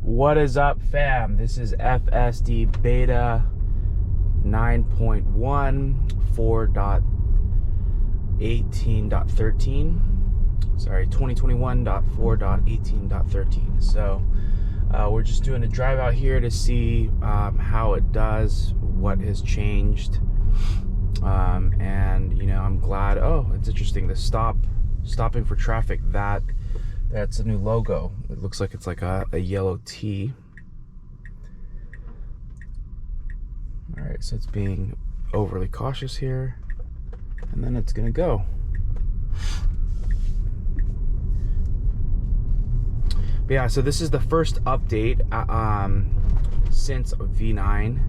What is up, fam? This is FSD Beta 9.1 4.18.13. Sorry, 2021.4.18.13. So we're just doing a drive out here to see how it does, what has changed, and you know, I'm glad. Oh, it's interesting. The stopping for traffic, that's a new logo. It looks like it's like a yellow T. All right, so it's being overly cautious here, and then it's gonna go. But yeah, so this is the first update since V9.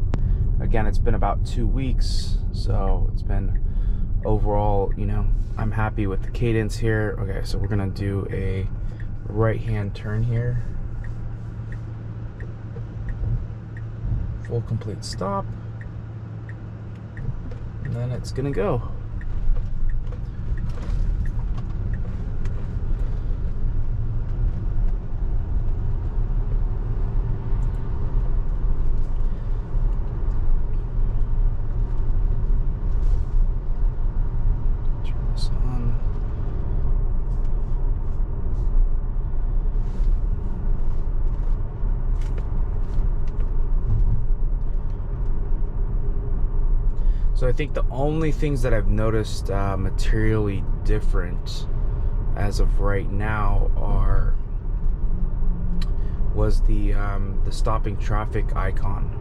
Again, it's been about 2 weeks, so it's been overall, you know, I'm happy with the cadence here. Okay, so we're gonna do a right-hand turn here. Full complete stop. And then it's gonna go. Turn this on. So I think the only things that I've noticed materially different as of right now was the stopping traffic icon,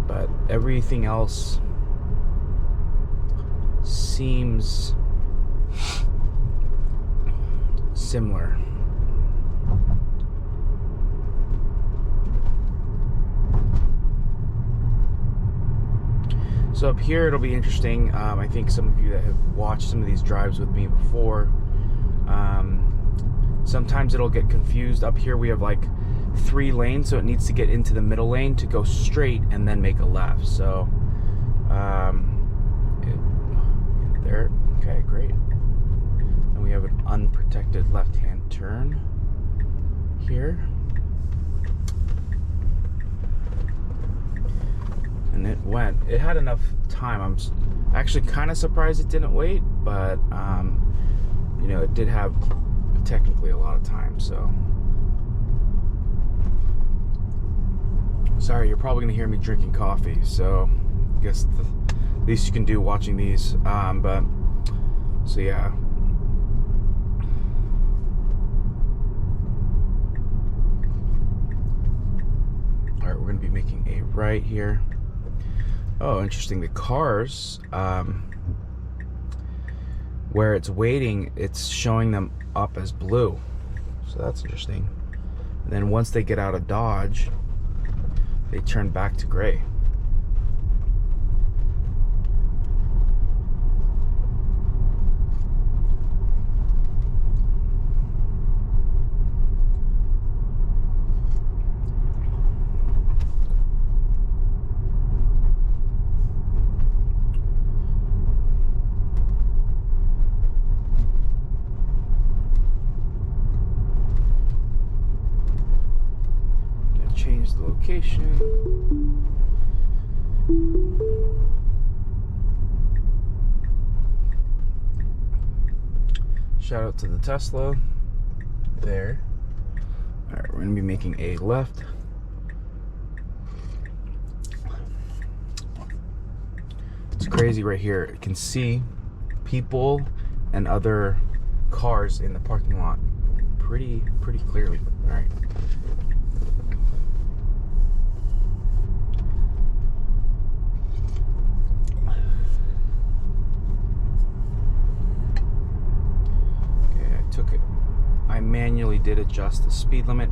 but everything else seems similar. So up here, it'll be interesting. I think some of you that have watched some of these drives with me before, sometimes it'll get confused. Up here, we have like 3 lanes, so it needs to get into the middle lane to go straight and then make a left. So, there, okay, great. And we have an unprotected left-hand turn here. And it had enough time. I'm actually kind of surprised it didn't wait, but you know, it did have technically a lot of time. So sorry, you're probably gonna hear me drinking coffee, so I guess the least you can do watching these. But so yeah, all right, we're gonna be making a right here. Oh, interesting. The cars, where it's waiting, it's showing them up as blue. So that's interesting. And then once they get out of Dodge, they turn back to gray. Change the location. Shout out to the Tesla there. All right, we're gonna be making a left. It's crazy right here. You can see people and other cars in the parking lot pretty clearly. All right. I manually did adjust the speed limit.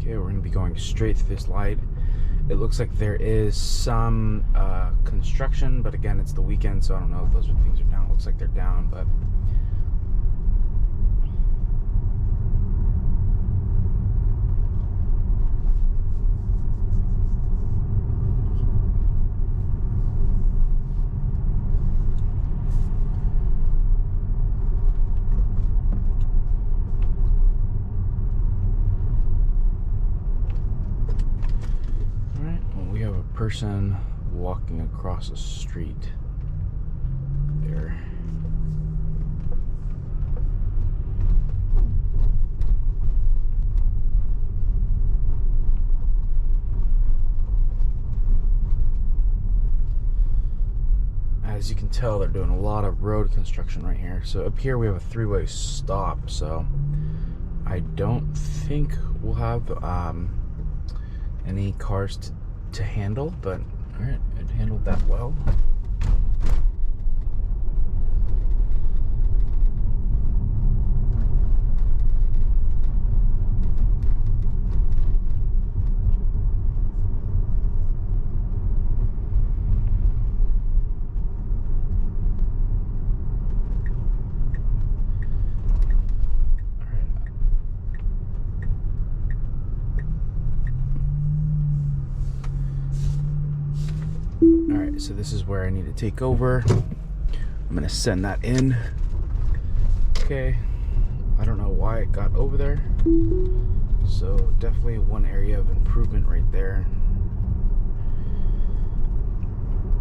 Okay, we're going to be going straight through this light. It looks like there is some construction, but again, it's the weekend, so I don't know if those things are down. It looks like they're down, but person walking across a street there. As you can tell, they're doing a lot of road construction right here. So up here we have a three-way stop, so I don't think we'll have any cars to handle, but all right, it handled that well. Alright, so this is where I need to take over. I'm gonna send that in. Okay, I don't know why it got over there. So definitely one area of improvement right there.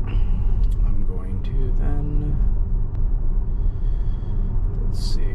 I'm going to then, let's see.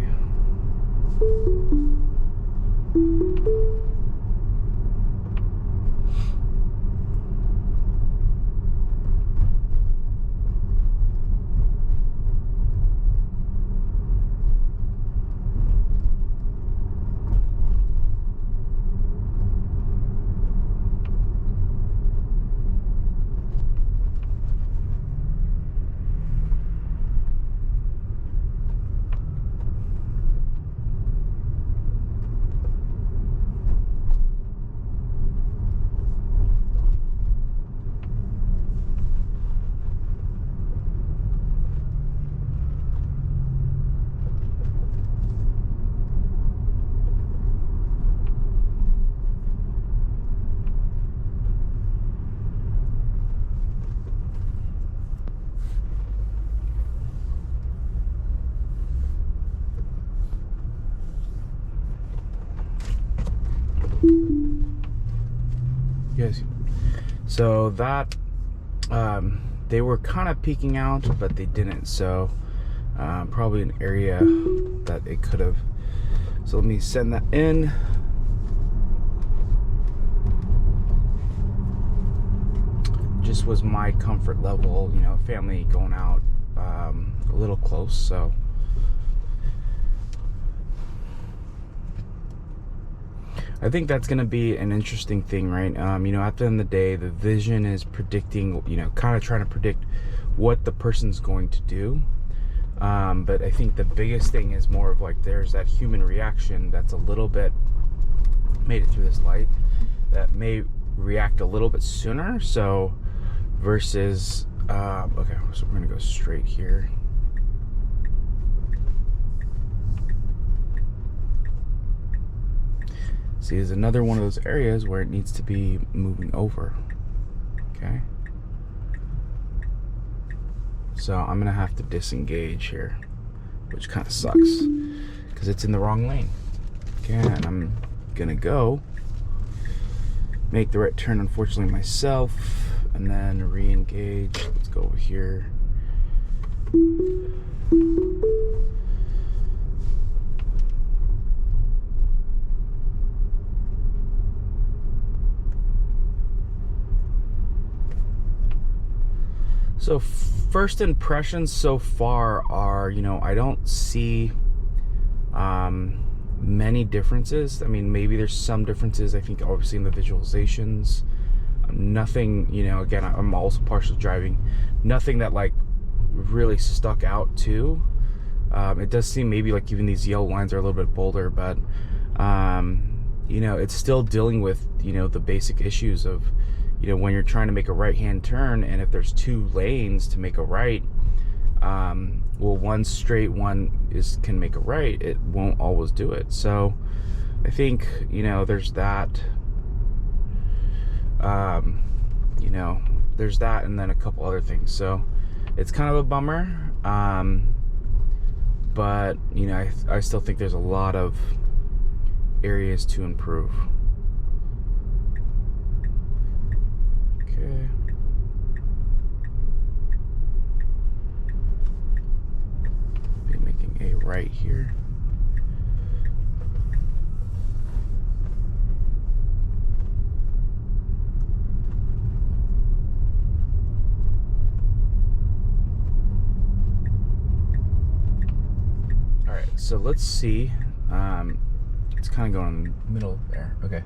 Yes. So that they were kind of peeking out, but they didn't. So probably an area that it could have. So let me send that in. Just was my comfort level, you know, family going out a little close, so. I think that's going to be an interesting thing, right? You know, at the end of the day, the vision is predicting, you know, kind of trying to predict what the person's going to do. But I think the biggest thing is more of like there's that human reaction that's a little bit made it through this light that may react a little bit sooner. So versus, okay, so we're going to go straight here. See, there's another one of those areas where it needs to be moving over. Okay. So I'm gonna have to disengage here, which kind of sucks because it's in the wrong lane. Okay, and I'm gonna go make the right turn, unfortunately, myself, and then re-engage. Let's go over here. So first impressions so far are, you know, I don't see many differences. I mean, maybe there's some differences, I think, obviously in the visualizations. Nothing, you know, again, I'm also partially driving. Nothing that like really stuck out too. It does seem maybe like even these yellow lines are a little bit bolder, but you know, it's still dealing with, you know, the basic issues of, you know, when you're trying to make a right-hand turn, and if there's 2 lanes to make a right, well, one straight, one can make a right, it won't always do it. So I think, you know, there's that. You know, there's that, and then a couple other things. So it's kind of a bummer, but you know, I still think there's a lot of areas to improve. Okay. Be making a right here. So let's see, it's kind of going in the middle there. Okay,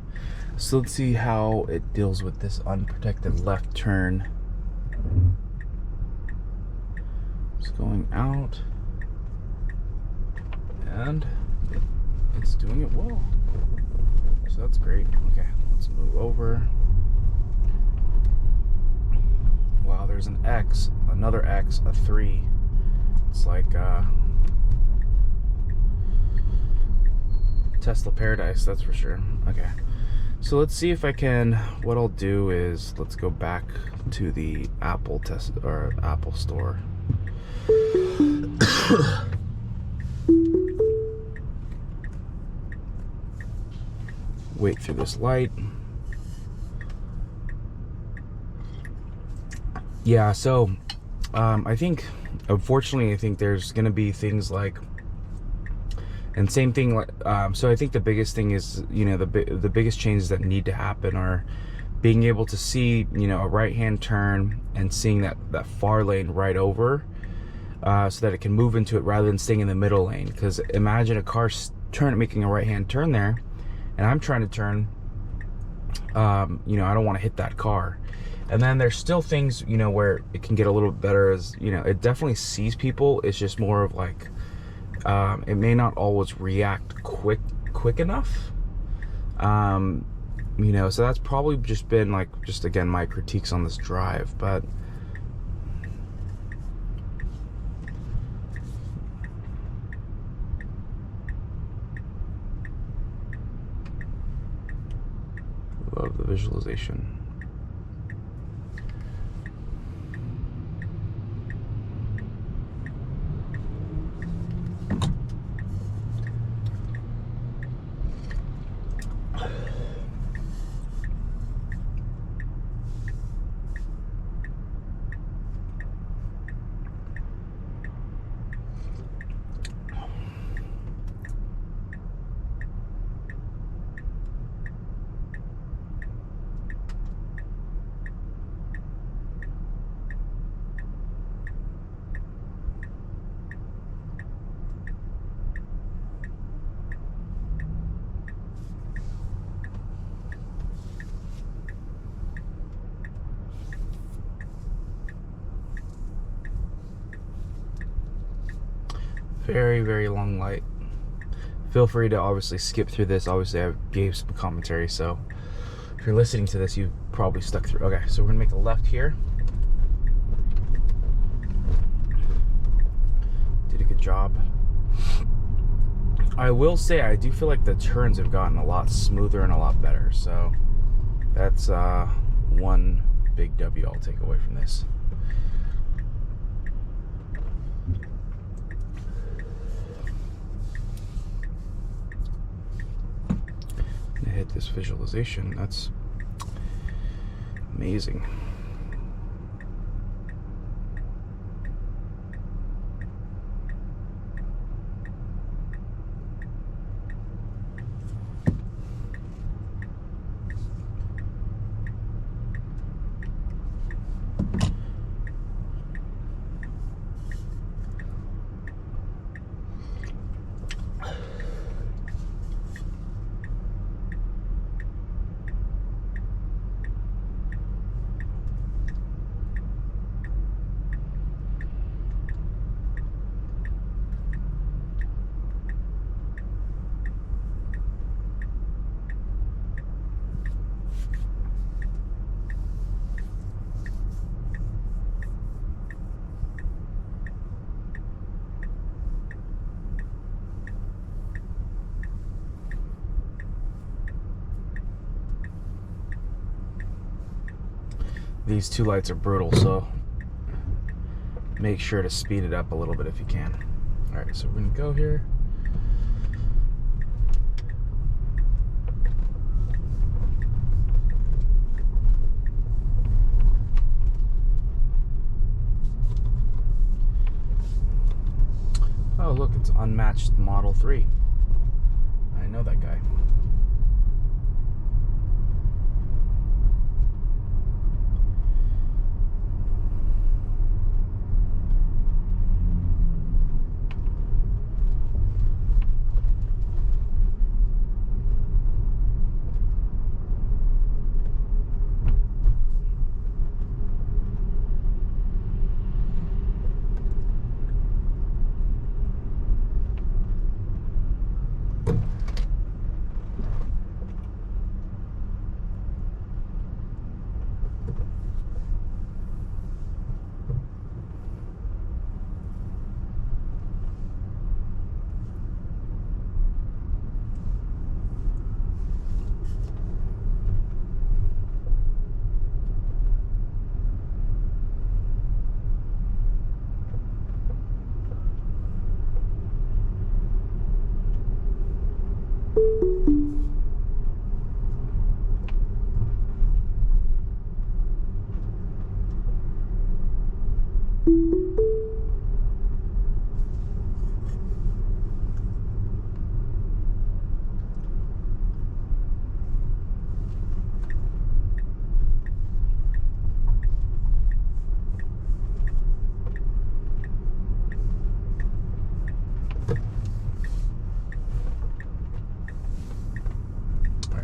so let's see how it deals with this unprotected left turn. It's going out, and it's doing it well. So that's great. Okay, let's move over. Wow, there's an X, another X, a 3. It's like Tesla paradise, that's for sure. Okay, so let's see if I can. What I'll do is let's go back to the Apple store. Wait through this light. Yeah, so I think, unfortunately, I think there's gonna be things like, and same thing, like, so I think the biggest thing is, you know, the biggest changes that need to happen are being able to see, you know, a right-hand turn and seeing that far lane right over, so that it can move into it rather than staying in the middle lane. Because imagine a car making a right-hand turn there, and I'm trying to turn, you know, I don't want to hit that car. And then there's still things, you know, where it can get a little better, as, you know, it definitely sees people. It's just more of like, it may not always react quick enough, you know, so that's probably just been like, just again, my critiques on this drive. But love the visualization. Very, very long light. Feel free to obviously skip through this. Obviously, I gave some commentary, so if you're listening to this, you've probably stuck through. Okay, so we're gonna make a left here. Did a good job. I will say, I do feel like the turns have gotten a lot smoother and a lot better, so that's one big W I'll take away from this. Hit this visualization. That's amazing. these two lights are brutal, so make sure to speed it up a little bit if you can. All right, so we're gonna go here. Oh, look, it's unmatched Model 3. I know that guy.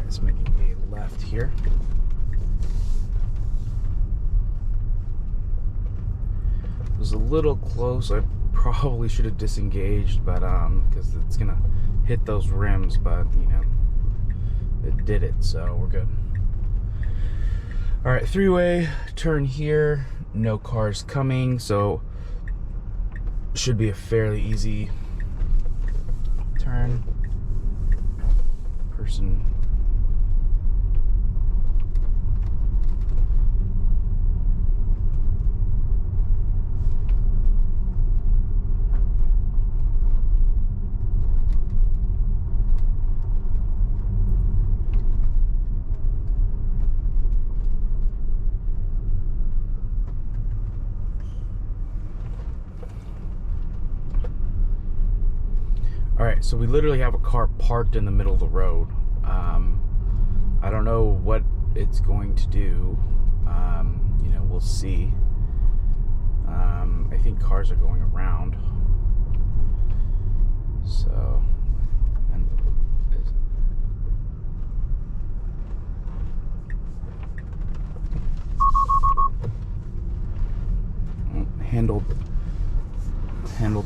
It's making a left here. It was a little close. I probably should have disengaged, but because it's gonna hit those rims, but you know, it did it, so we're good. All right, three-way turn here. No cars coming, so should be a fairly easy turn. Person. Alright, so we literally have a car parked in the middle of the road. I don't know what it's going to do. You know, we'll see. I think cars are going around. So, and handled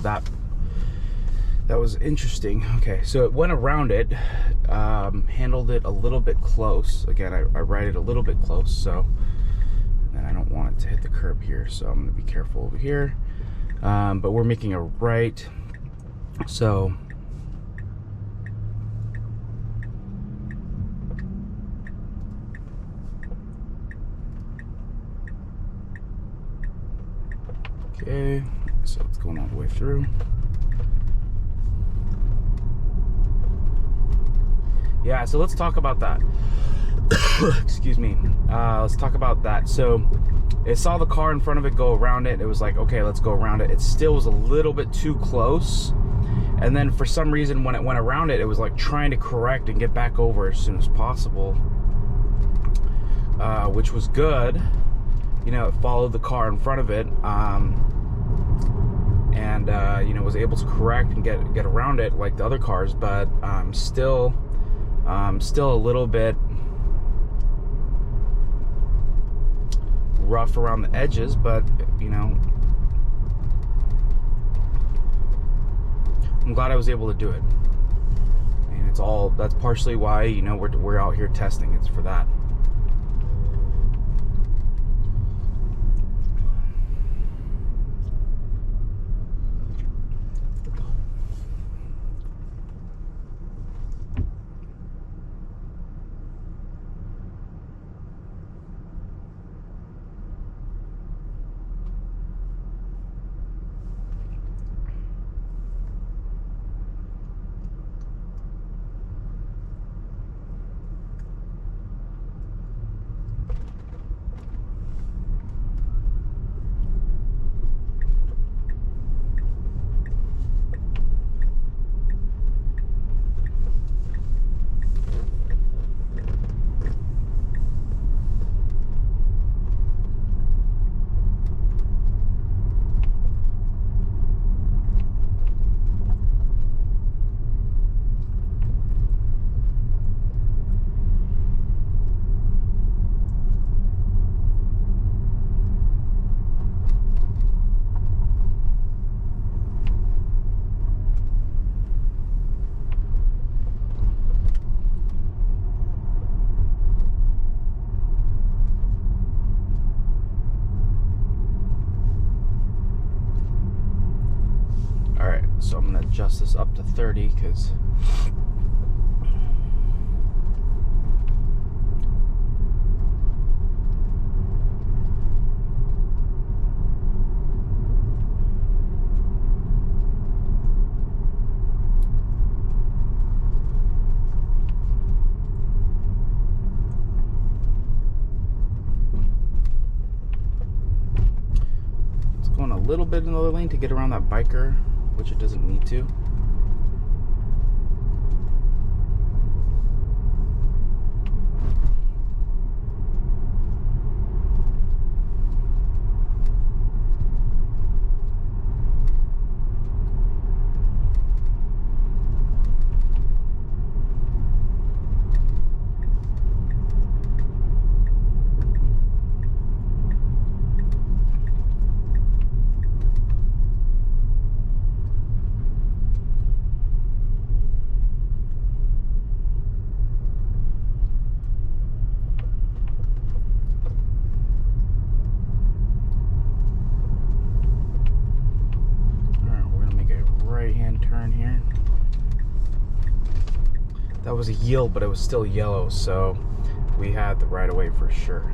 that. That was interesting. Okay, so it went around it, handled it a little bit close. Again, I ride it a little bit close, so, and I don't want it to hit the curb here, so I'm gonna be careful over here. But we're making a right, so. Okay, so it's going all the way through. Yeah, so let's talk about that. Excuse me. Let's talk about that. So it saw the car in front of it go around it. It was like, okay, let's go around it. It still was a little bit too close. And then for some reason, when it went around it, it was like trying to correct and get back over as soon as possible, which was good. You know, it followed the car in front of it, and you know, was able to correct and get around it like the other cars, but still a little bit rough around the edges, but you know, I'm glad I was able to do it. And it's all, that's partially why, you know, we're out here testing. It's for that. I'm gonna adjust this up to 30 because going a little bit in the other lane to get around that biker, which it doesn't need to. Turn here. That was a yield, but it was still yellow, so we had the right of way for sure.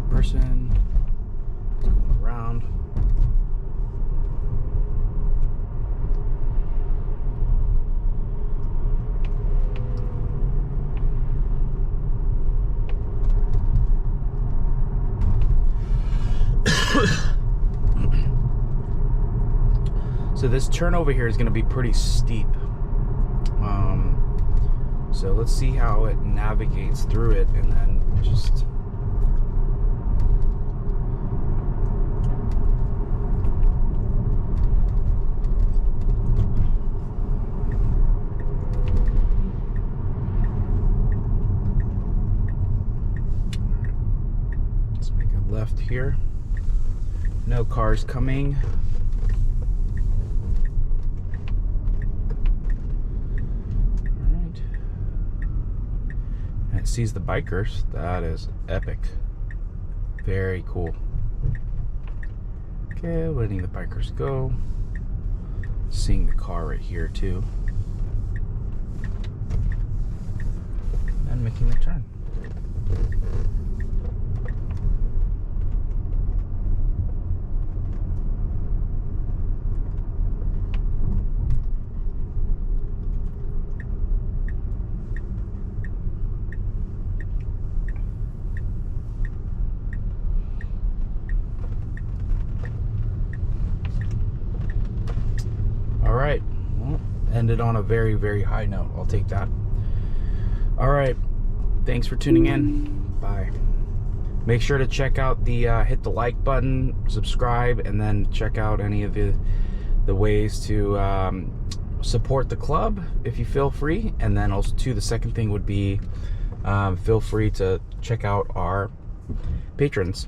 Person going around. So this turn over here is going to be pretty steep. So let's see how it navigates through it, and then just left here. No cars coming. Alright. And it sees the bikers. That is epic. Very cool. Okay, letting the bikers go. Seeing the car right here too. And making the turn. All right, well, ended on a very, very high note. I'll take that. All right. Thanks for tuning in. Bye. Make sure to check out the hit the like button, subscribe, and then check out any of the ways to support the club if you feel free. And then also too, the second thing would be feel free to check out our patrons.